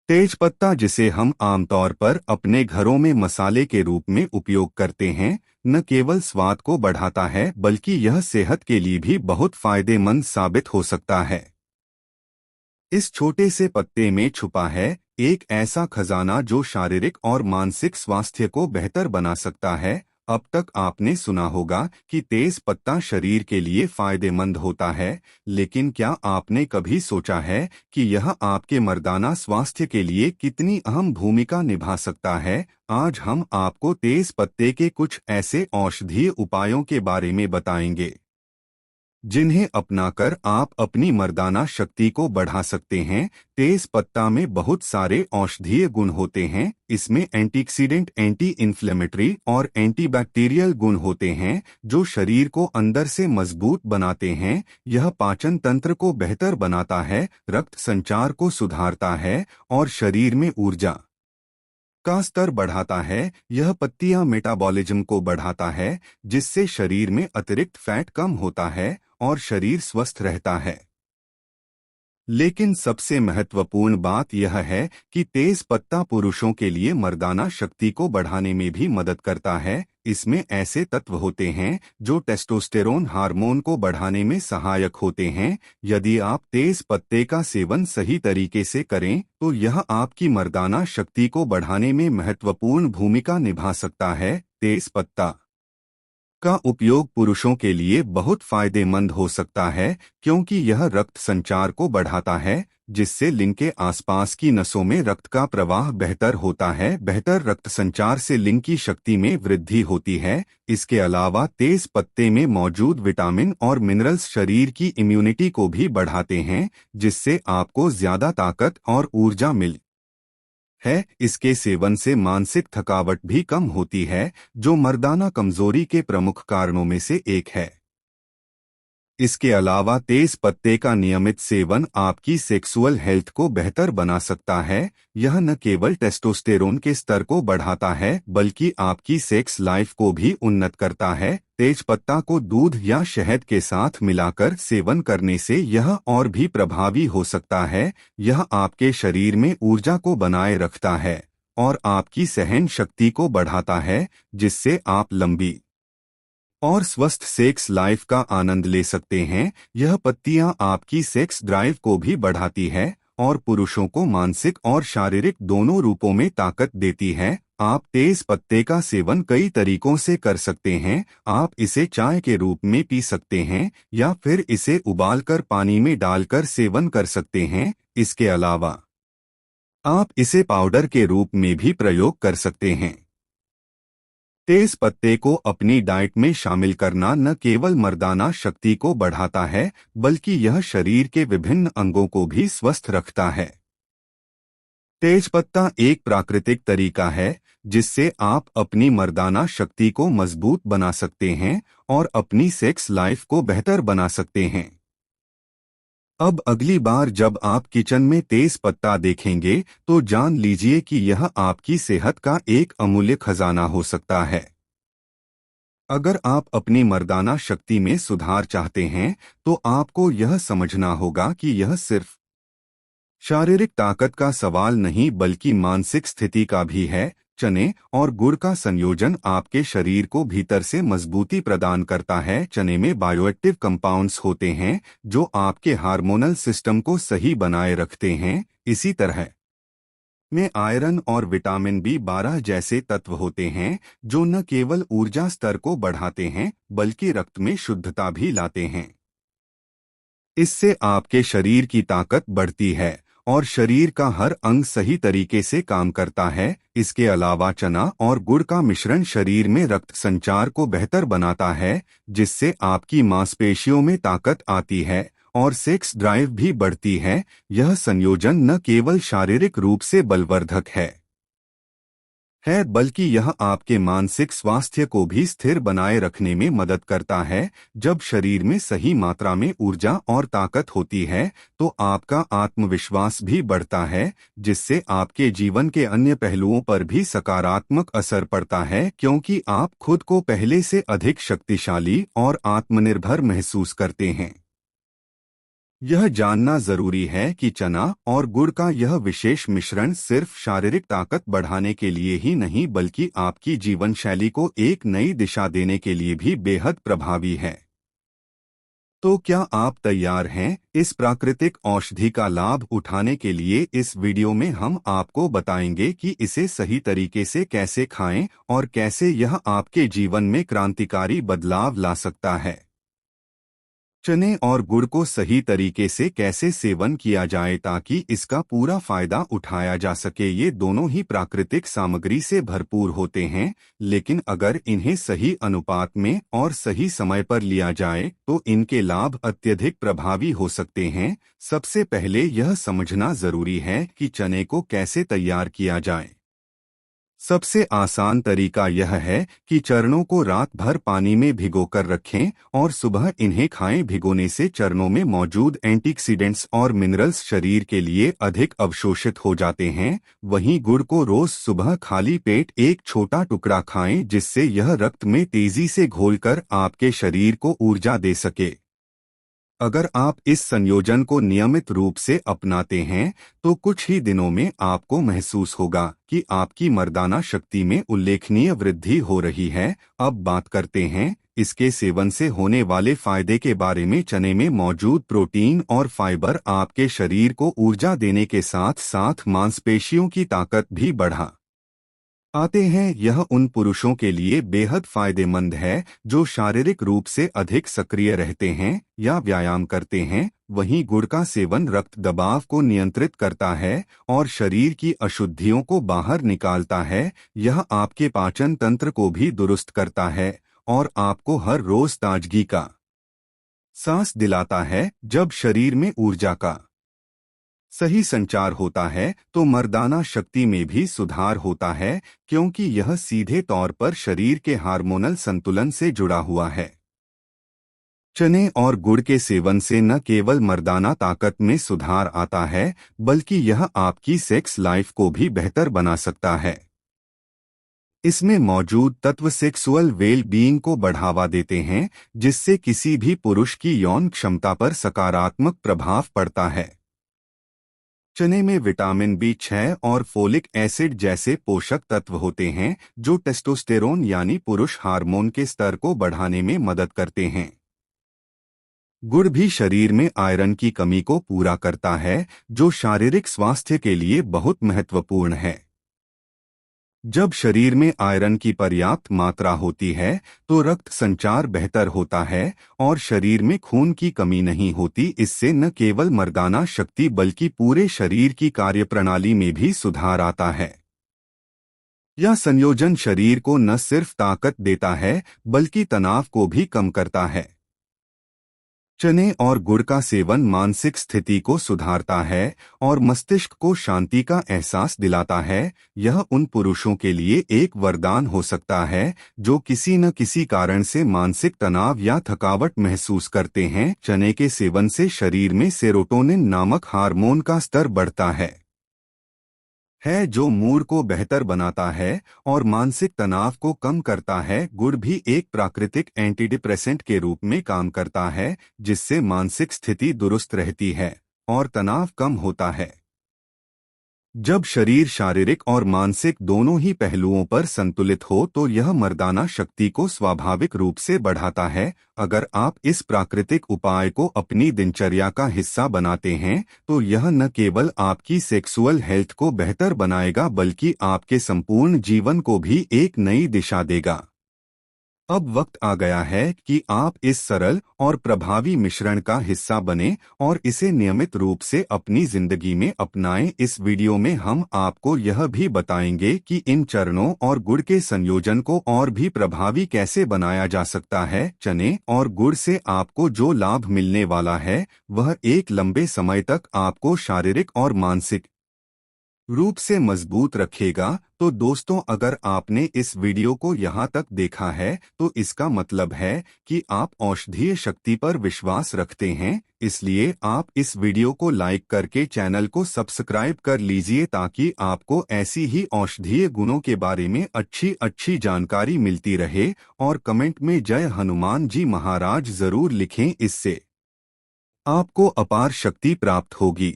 तेजपत्ता, जिसे हम आमतौर पर अपने घरों में मसाले के रूप में उपयोग करते हैं, न केवल स्वाद को बढ़ाता है बल्कि यह सेहत के लिए भी बहुत फायदेमंद साबित हो सकता है। इस छोटे से पत्ते में छुपा है एक ऐसा खजाना जो शारीरिक और मानसिक स्वास्थ्य को बेहतर बना सकता है। अब तक आपने सुना होगा कि तेज पत्ता शरीर के लिए फायदेमंद होता है, लेकिन क्या आपने कभी सोचा है कि यह आपके मर्दाना स्वास्थ्य के लिए कितनी अहम भूमिका निभा सकता है? आज हम आपको तेज पत्ते के कुछ ऐसे औषधीय उपायों के बारे में बताएंगे जिन्हें अपनाकर आप अपनी मर्दाना शक्ति को बढ़ा सकते हैं। तेज पत्ता में बहुत सारे औषधीय गुण होते हैं। इसमें एंटीऑक्सीडेंट, एंटी इन्फ्लेमेटरी और एंटीबैक्टीरियल गुण होते हैं जो शरीर को अंदर से मजबूत बनाते हैं। यह पाचन तंत्र को बेहतर बनाता है, रक्त संचार को सुधारता है और शरीर में ऊर्जा का स्तर बढ़ाता है। यह पत्तियां मेटाबॉलिज्म को बढ़ाता है, जिससे शरीर में अतिरिक्त फैट कम होता है और शरीर स्वस्थ रहता है। लेकिन सबसे महत्वपूर्ण बात यह है कि तेज पत्ता पुरुषों के लिए मर्दाना शक्ति को बढ़ाने में भी मदद करता है। इसमें ऐसे तत्व होते हैं जो टेस्टोस्टेरोन हार्मोन को बढ़ाने में सहायक होते हैं। यदि आप तेज पत्ते का सेवन सही तरीके से करें तो यह आपकी मर्दाना शक्ति को बढ़ाने में महत्वपूर्ण भूमिका निभा सकता है। तेज पत्ता का उपयोग पुरुषों के लिए बहुत फायदेमंद हो सकता है, क्योंकि यह रक्त संचार को बढ़ाता है, जिससे लिंग के आसपास की नसों में रक्त का प्रवाह बेहतर होता है। बेहतर रक्त संचार से लिंग की शक्ति में वृद्धि होती है। इसके अलावा तेज पत्ते में मौजूद विटामिन और मिनरल्स शरीर की इम्यूनिटी को भी बढ़ाते हैं, जिससे आपको ज्यादा ताकत और ऊर्जा मिल है। इसके सेवन से मानसिक थकावट भी कम होती है, जो मर्दाना कमजोरी के प्रमुख कारणों में से एक है। इसके अलावा तेज पत्ते का नियमित सेवन आपकी सेक्सुअल हेल्थ को बेहतर बना सकता है। यह न केवल टेस्टोस्टेरोन के स्तर को बढ़ाता है बल्कि आपकी सेक्स लाइफ को भी उन्नत करता है। तेज पत्ता को दूध या शहद के साथ मिलाकर सेवन करने से यह और भी प्रभावी हो सकता है। यह आपके शरीर में ऊर्जा को बनाए रखता है और आपकी सहन शक्ति को बढ़ाता है, जिससे आप लंबी और स्वस्थ सेक्स लाइफ का आनंद ले सकते हैं। यह पत्तियां आपकी सेक्स ड्राइव को भी बढ़ाती है और पुरुषों को मानसिक और शारीरिक दोनों रूपों में ताकत देती है। आप तेज पत्ते का सेवन कई तरीकों से कर सकते हैं। आप इसे चाय के रूप में पी सकते हैं या फिर इसे उबालकर पानी में डालकर सेवन कर सकते हैं। इसके अलावा आप इसे पाउडर के रूप में भी प्रयोग कर सकते हैं। तेज पत्ते को अपनी डाइट में शामिल करना न केवल मर्दाना शक्ति को बढ़ाता है बल्कि यह शरीर के विभिन्न अंगों को भी स्वस्थ रखता है। तेजपत्ता एक प्राकृतिक तरीका है जिससे आप अपनी मर्दाना शक्ति को मजबूत बना सकते हैं और अपनी सेक्स लाइफ को बेहतर बना सकते हैं। अब अगली बार जब आप किचन में तेज पत्ता देखेंगे तो जान लीजिए कि यह आपकी सेहत का एक अमूल्य खजाना हो सकता है। अगर आप अपनी मर्दाना शक्ति में सुधार चाहते हैं तो आपको यह समझना होगा कि यह सिर्फ शारीरिक ताकत का सवाल नहीं बल्कि मानसिक स्थिति का भी है। चने और गुड़ का संयोजन आपके शरीर को भीतर से मजबूती प्रदान करता है। चने में बायोएक्टिव कंपाउंड्स होते हैं जो आपके हार्मोनल सिस्टम को सही बनाए रखते हैं। इसी तरह में आयरन और विटामिन बी 12 जैसे तत्व होते हैं जो न केवल ऊर्जा स्तर को बढ़ाते हैं बल्कि रक्त में शुद्धता भी लाते हैं। इससे आपके शरीर की ताकत बढ़ती है और शरीर का हर अंग सही तरीके से काम करता है। इसके अलावा चना और गुड़ का मिश्रण शरीर में रक्त संचार को बेहतर बनाता है, जिससे आपकी मांसपेशियों में ताकत आती है और सेक्स ड्राइव भी बढ़ती है। यह संयोजन न केवल शारीरिक रूप से बलवर्धक है बल्कि यह आपके मानसिक स्वास्थ्य को भी स्थिर बनाए रखने में मदद करता है। जब शरीर में सही मात्रा में ऊर्जा और ताकत होती है तो आपका आत्मविश्वास भी बढ़ता है, जिससे आपके जीवन के अन्य पहलुओं पर भी सकारात्मक असर पड़ता है, क्योंकि आप खुद को पहले से अधिक शक्तिशाली और आत्मनिर्भर महसूस करते हैं। यह जानना जरूरी है कि चना और गुड़ का यह विशेष मिश्रण सिर्फ शारीरिक ताकत बढ़ाने के लिए ही नहीं बल्कि आपकी जीवन शैली को एक नई दिशा देने के लिए भी बेहद प्रभावी है। तो क्या आप तैयार हैं इस प्राकृतिक औषधि का लाभ उठाने के लिए? इस वीडियो में हम आपको बताएंगे कि इसे सही तरीके से कैसे खाएं और कैसे यह आपके जीवन में क्रांतिकारी बदलाव ला सकता है। चने और गुड़ को सही तरीके से कैसे सेवन किया जाए ताकि इसका पूरा फायदा उठाया जा सके। ये दोनों ही प्राकृतिक सामग्री से भरपूर होते हैं, लेकिन अगर इन्हें सही अनुपात में और सही समय पर लिया जाए तो इनके लाभ अत्यधिक प्रभावी हो सकते हैं। सबसे पहले यह समझना जरूरी है कि चने को कैसे तैयार किया जाए। सबसे आसान तरीका यह है कि चरणों को रात भर पानी में भिगोकर रखें और सुबह इन्हें खाएं। भिगोने से चरणों में मौजूद एंटीऑक्सीडेंट्स और मिनरल्स शरीर के लिए अधिक अवशोषित हो जाते हैं। वहीं गुड़ को रोज सुबह खाली पेट एक छोटा टुकड़ा खाएं, जिससे यह रक्त में तेजी से घोलकर आपके शरीर को ऊर्जा दे सके। अगर आप इस संयोजन को नियमित रूप से अपनाते हैं तो कुछ ही दिनों में आपको महसूस होगा कि आपकी मर्दाना शक्ति में उल्लेखनीय वृद्धि हो रही है। अब बात करते हैं इसके सेवन से होने वाले फायदे के बारे में। चने में मौजूद प्रोटीन और फाइबर आपके शरीर को ऊर्जा देने के साथ साथ मांसपेशियों की ताकत भी बढ़ा आते हैं। यह उन पुरुषों के लिए बेहद फायदेमंद है जो शारीरिक रूप से अधिक सक्रिय रहते हैं या व्यायाम करते हैं। वहीं गुड़ का सेवन रक्त दबाव को नियंत्रित करता है और शरीर की अशुद्धियों को बाहर निकालता है। यह आपके पाचन तंत्र को भी दुरुस्त करता है और आपको हर रोज ताजगी का सांस दिलाता है। जब शरीर में ऊर्जा का सही संचार होता है तो मर्दाना शक्ति में भी सुधार होता है, क्योंकि यह सीधे तौर पर शरीर के हार्मोनल संतुलन से जुड़ा हुआ है। चने और गुड़ के सेवन से न केवल मर्दाना ताकत में सुधार आता है बल्कि यह आपकी सेक्स लाइफ को भी बेहतर बना सकता है। इसमें मौजूद तत्व सेक्सुअल वेल बीइंग को बढ़ावा देते हैं, जिससे किसी भी पुरुष की यौन क्षमता पर सकारात्मक प्रभाव पड़ता है। चने में विटामिन B6 और फोलिक एसिड जैसे पोषक तत्व होते हैं जो टेस्टोस्टेरोन यानी पुरुष हार्मोन के स्तर को बढ़ाने में मदद करते हैं। गुड़ भी शरीर में आयरन की कमी को पूरा करता है, जो शारीरिक स्वास्थ्य के लिए बहुत महत्वपूर्ण है। जब शरीर में आयरन की पर्याप्त मात्रा होती है तो रक्त संचार बेहतर होता है और शरीर में खून की कमी नहीं होती। इससे न केवल मर्दाना शक्ति बल्कि पूरे शरीर की कार्यप्रणाली में भी सुधार आता है। यह संयोजन शरीर को न सिर्फ ताकत देता है बल्कि तनाव को भी कम करता है। चने और गुड़ का सेवन मानसिक स्थिति को सुधारता है और मस्तिष्क को शांति का एहसास दिलाता है। यह उन पुरुषों के लिए एक वरदान हो सकता है जो किसी न किसी कारण से मानसिक तनाव या थकावट महसूस करते हैं। चने के सेवन से शरीर में सेरोटोनिन नामक हार्मोन का स्तर बढ़ता है जो मूड को बेहतर बनाता है और मानसिक तनाव को कम करता है। गुड़ भी एक प्राकृतिक एंटीडिप्रेसेंट के रूप में काम करता है, जिससे मानसिक स्थिति दुरुस्त रहती है और तनाव कम होता है। जब शरीर शारीरिक और मानसिक दोनों ही पहलुओं पर संतुलित हो तो यह मर्दाना शक्ति को स्वाभाविक रूप से बढ़ाता है। अगर आप इस प्राकृतिक उपाय को अपनी दिनचर्या का हिस्सा बनाते हैं तो यह न केवल आपकी सेक्सुअल हेल्थ को बेहतर बनाएगा बल्कि आपके संपूर्ण जीवन को भी एक नई दिशा देगा। अब वक्त आ गया है कि आप इस सरल और प्रभावी मिश्रण का हिस्सा बनें और इसे नियमित रूप से अपनी जिंदगी में अपनाएं। इस वीडियो में हम आपको यह भी बताएंगे कि इन चरणों और गुड़ के संयोजन को और भी प्रभावी कैसे बनाया जा सकता है। चने और गुड़ से आपको जो लाभ मिलने वाला है वह एक लंबे समय तक आपको शारीरिक और मानसिक रूप से मजबूत रखेगा। तो दोस्तों, अगर आपने इस वीडियो को यहाँ तक देखा है तो इसका मतलब है कि आप औषधीय शक्ति पर विश्वास रखते हैं। इसलिए आप इस वीडियो को लाइक करके चैनल को सब्सक्राइब कर लीजिए ताकि आपको ऐसी ही औषधीय गुणों के बारे में अच्छी जानकारी मिलती रहे। और कमेंट में जय हनुमान जी महाराज जरूर लिखें। इससे आपको अपार शक्ति प्राप्त होगी।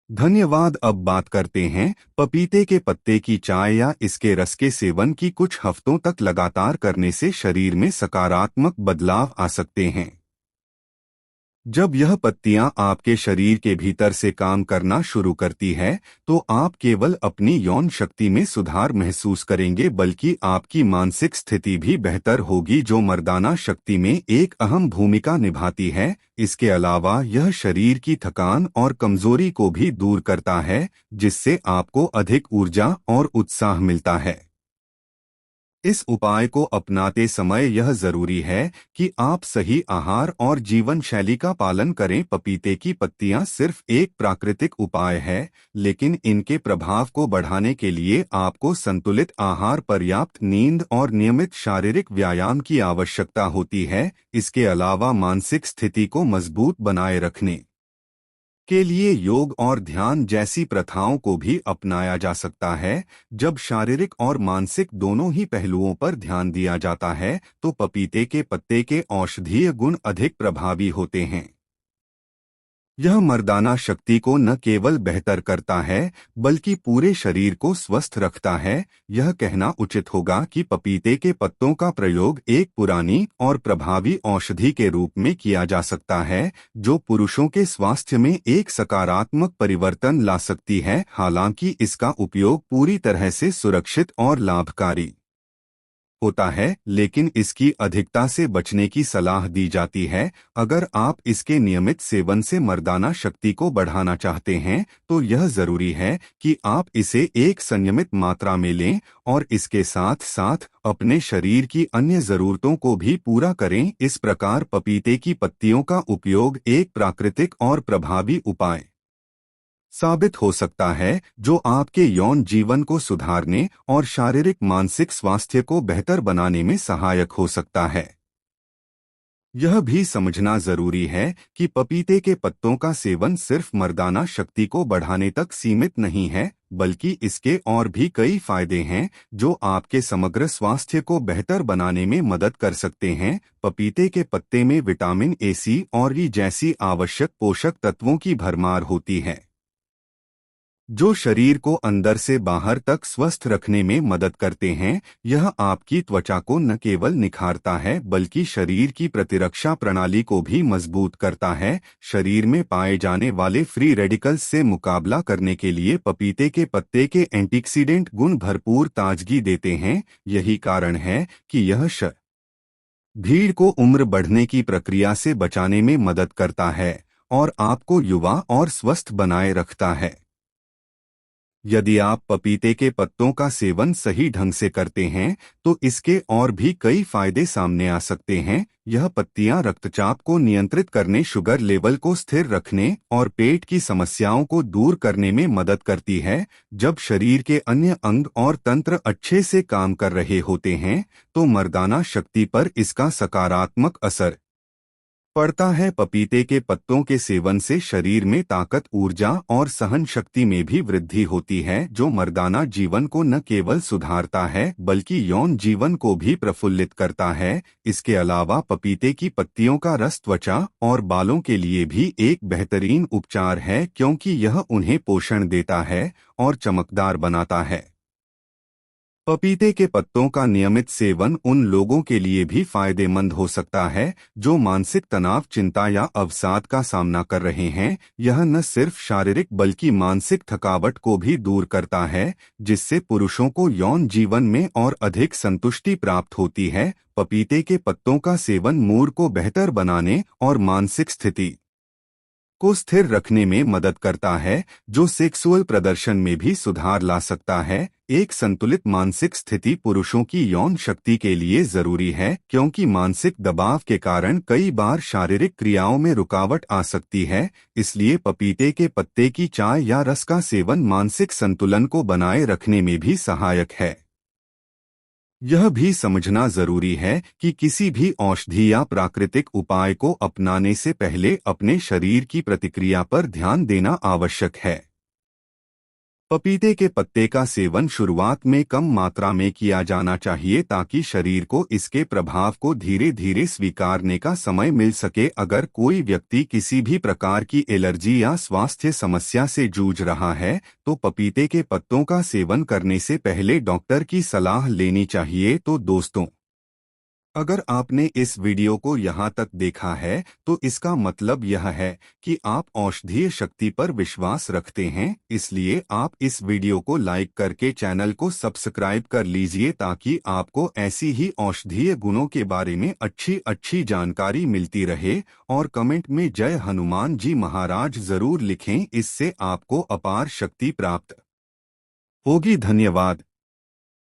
धन्यवाद। अब बात करते हैं पपीते के पत्ते की चाय या इसके रस के सेवन की। कुछ हफ्तों तक लगातार करने से शरीर में सकारात्मक बदलाव आ सकते हैं। जब यह पत्तियां आपके शरीर के भीतर से काम करना शुरू करती है तो आप केवल अपनी यौन शक्ति में सुधार महसूस करेंगे बल्कि आपकी मानसिक स्थिति भी बेहतर होगी, जो मर्दाना शक्ति में एक अहम भूमिका निभाती है। इसके अलावा यह शरीर की थकान और कमजोरी को भी दूर करता है, जिससे आपको अधिक ऊर्जा और उत्साह मिलता है। इस उपाय को अपनाते समय यह जरूरी है कि आप सही आहार और जीवन शैली का पालन करें। पपीते की पत्तियां सिर्फ एक प्राकृतिक उपाय है, लेकिन इनके प्रभाव को बढ़ाने के लिए आपको संतुलित आहार, पर्याप्त नींद और नियमित शारीरिक व्यायाम की आवश्यकता होती है। इसके अलावा मानसिक स्थिति को मजबूत बनाए रखने के लिए योग और ध्यान जैसी प्रथाओं को भी अपनाया जा सकता है। जब शारीरिक और मानसिक दोनों ही पहलुओं पर ध्यान दिया जाता है तो पपीते के पत्ते के औषधीय गुण अधिक प्रभावी होते हैं। यह मर्दाना शक्ति को न केवल बेहतर करता है बल्कि पूरे शरीर को स्वस्थ रखता है। यह कहना उचित होगा कि पपीते के पत्तों का प्रयोग एक पुरानी और प्रभावी औषधि के रूप में किया जा सकता है, जो पुरुषों के स्वास्थ्य में एक सकारात्मक परिवर्तन ला सकती है। हालांकि इसका उपयोग पूरी तरह से सुरक्षित और लाभकारी होता है, लेकिन इसकी अधिकता से बचने की सलाह दी जाती है। अगर आप इसके नियमित सेवन से मर्दाना शक्ति को बढ़ाना चाहते हैं तो यह जरूरी है कि आप इसे एक संयमित मात्रा में लें और इसके साथ साथ अपने शरीर की अन्य जरूरतों को भी पूरा करें। इस प्रकार पपीते की पत्तियों का उपयोग एक प्राकृतिक और प्रभावी उपाय साबित हो सकता है, जो आपके यौन जीवन को सुधारने और शारीरिक मानसिक स्वास्थ्य को बेहतर बनाने में सहायक हो सकता है। यह भी समझना जरूरी है कि पपीते के पत्तों का सेवन सिर्फ मर्दाना शक्ति को बढ़ाने तक सीमित नहीं है, बल्कि इसके और भी कई फायदे हैं जो आपके समग्र स्वास्थ्य को बेहतर बनाने में मदद कर सकते हैं। पपीते के पत्ते में विटामिन ए, सी और ई जैसी आवश्यक पोषक तत्वों की भरमार होती है, जो शरीर को अंदर से बाहर तक स्वस्थ रखने में मदद करते हैं। यह आपकी त्वचा को न केवल निखारता है बल्कि शरीर की प्रतिरक्षा प्रणाली को भी मजबूत करता है। शरीर में पाए जाने वाले फ्री रेडिकल्स से मुकाबला करने के लिए पपीते के पत्ते के एंटीऑक्सीडेंट गुण भरपूर ताजगी देते हैं। यही कारण है कि यह भीड़ को उम्र बढ़ने की प्रक्रिया से बचाने में मदद करता है और आपको युवा और स्वस्थ बनाए रखता है। यदि आप पपीते के पत्तों का सेवन सही ढंग से करते हैं तो इसके और भी कई फायदे सामने आ सकते हैं। यह पत्तियां रक्तचाप को नियंत्रित करने, शुगर लेवल को स्थिर रखने और पेट की समस्याओं को दूर करने में मदद करती है। जब शरीर के अन्य अंग और तंत्र अच्छे से काम कर रहे होते हैं तो मर्दाना शक्ति पर इसका सकारात्मक असर पड़ता है। पपीते के पत्तों के सेवन से शरीर में ताकत, ऊर्जा और सहन शक्ति में भी वृद्धि होती है, जो मर्दाना जीवन को न केवल सुधारता है बल्कि यौन जीवन को भी प्रफुल्लित करता है। इसके अलावा पपीते की पत्तियों का रस त्वचा और बालों के लिए भी एक बेहतरीन उपचार है, क्योंकि यह उन्हें पोषण देता है और चमकदार बनाता है। पपीते के पत्तों का नियमित सेवन उन लोगों के लिए भी फायदेमंद हो सकता है जो मानसिक तनाव, चिंता या अवसाद का सामना कर रहे हैं। यह न सिर्फ शारीरिक बल्कि मानसिक थकावट को भी दूर करता है, जिससे पुरुषों को यौन जीवन में और अधिक संतुष्टि प्राप्त होती है। पपीते के पत्तों का सेवन मूड को बेहतर बनाने और मानसिक स्थिति को स्थिर रखने में मदद करता है, जो सेक्सुअल प्रदर्शन में भी सुधार ला सकता है। एक संतुलित मानसिक स्थिति पुरुषों की यौन शक्ति के लिए जरूरी है, क्योंकि मानसिक दबाव के कारण कई बार शारीरिक क्रियाओं में रुकावट आ सकती है। इसलिए पपीते के पत्ते की चाय या रस का सेवन मानसिक संतुलन को बनाए रखने में भी सहायक है। यह भी समझना जरूरी है कि किसी भी औषधि या प्राकृतिक उपाय को अपनाने से पहले अपने शरीर की प्रतिक्रिया पर ध्यान देना आवश्यक है। पपीते के पत्ते का सेवन शुरुआत में कम मात्रा में किया जाना चाहिए ताकि शरीर को इसके प्रभाव को धीरे धीरे स्वीकारने का समय मिल सके। अगर कोई व्यक्ति किसी भी प्रकार की एलर्जी या स्वास्थ्य समस्या से जूझ रहा है तो पपीते के पत्तों का सेवन करने से पहले डॉक्टर की सलाह लेनी चाहिए। तो दोस्तों, अगर आपने इस वीडियो को यहाँ तक देखा है तो इसका मतलब यह है कि आप औषधीय शक्ति पर विश्वास रखते हैं, इसलिए आप इस वीडियो को लाइक करके चैनल को सब्सक्राइब कर लीजिए ताकि आपको ऐसी ही औषधीय गुणों के बारे में अच्छी अच्छी जानकारी मिलती रहे। और कमेंट में जय हनुमान जी महाराज जरूर लिखें, इससे आपको अपार शक्ति प्राप्त होगी। धन्यवाद।